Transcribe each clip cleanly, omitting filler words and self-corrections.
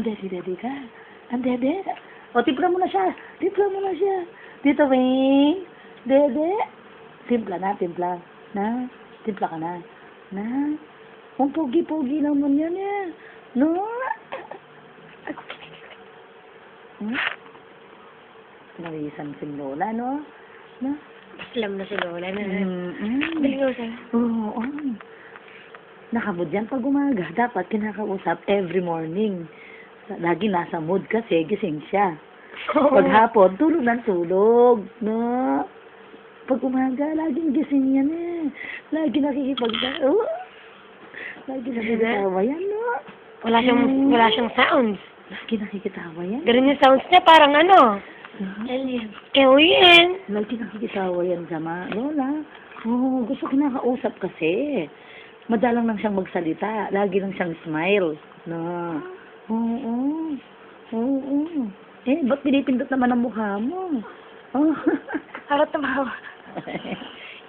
Ready ka? Dede. O, timpla mo na siya. Timpla mo na siya. Dito, Wing. Dede. Timpla na, timpla. Na? Timpla ka na. Na? Ang pogi-pogi naman yan eh. No? Hmm? Nawisan si Lola, no? No? Alam na si Lola na. Mm-mm. Biligosan. Oo. Nakabud yan pag umaga. Dapat kinakausap every morning. Lagi nasa mood kasi gising siya. Pag hapon, tulog ng tulog. No? Pag umaga, laging gising yan eh. Lagi Lagi nakikitawa yan, no? Wala siyang sounds. Lagi nakikitawa yan. Ganun yung sounds niya, parang ano. Alien. Alien. Lagi nakikitawa yan sa Lola. Oo, gusto ko nakausap kasi. Madalang lang siyang magsalita. Lagi lang siyang smile. No. Oo. Oo. Eh, ba't pinipindot naman ang mukha mo? Oh. Harap tumawa.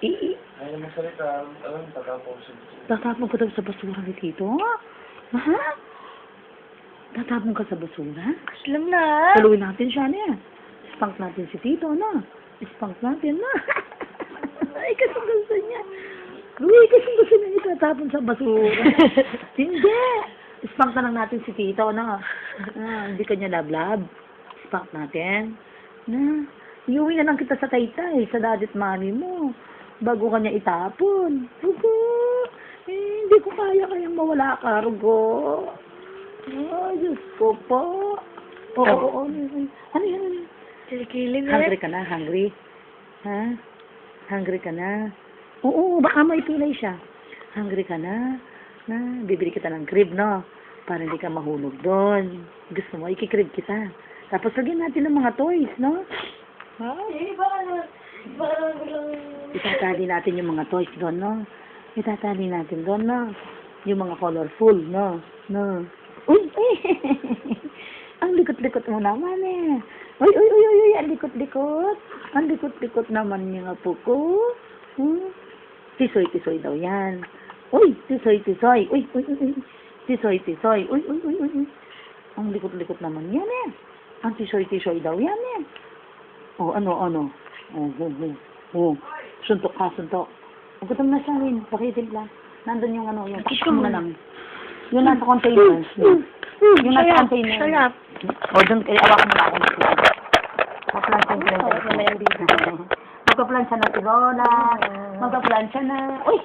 Ayaw magsalita, alam, tatapos. Tatapon ka daw sa basura ni Tito? Ha? Tatapon ka sa basura? Alam na. Paluin natin siya niya. Spank natin si Tito, no? Spank natin, no? Ay, kasi gusto niya. Uy, kasi gusto niya itatapon sa basura. Hindi. Spank na lang natin si Tito, no? Hindi kanya lablab. Spank natin. Na, iuwi na lang kita sa taytay, sa daddy at mami mo. Bago kanya itapon. Rugo. Hindi ko kayang mawala ka, Rugo. Ay, Diyos ko po. Oo. Ano yan? Kilikili na. Hungry ka na? Hungry? Ha? Hungry ka na? Oo, baka may pilay siya. Hungry ka na? Na, bibili kita ng crib, no? Para hindi ka mahulog doon. Gusto mo, ikikrib kita. Tapos lagyan natin ng mga toys, no? Ha? Eh, baka naman Itatali natin yung mga toys doon, no? Itatali natin doon, no? Yung mga colorful, no? No? Uy! Ang likot-likot mo naman, eh. Uy! Ang likot-likot. Ang likot-likot naman yung apo ko. Tisoy daw yan. Uy! Tisoy. Uy! Tisoy. Uy! Ang likot-likot naman yan, eh. Ang tisoy daw yan, eh. Oh, ano? Oh. Suntok. Ang gutom na siya rin. Pakitimpla. Nandun yung ano, yung pakita mo na lang. Yung nasa container. Yung nasa container. Sarap. O, doon kayo, awak mo na ako. Magpa-plansya na si Lola. Magpa-plansya na. Uy!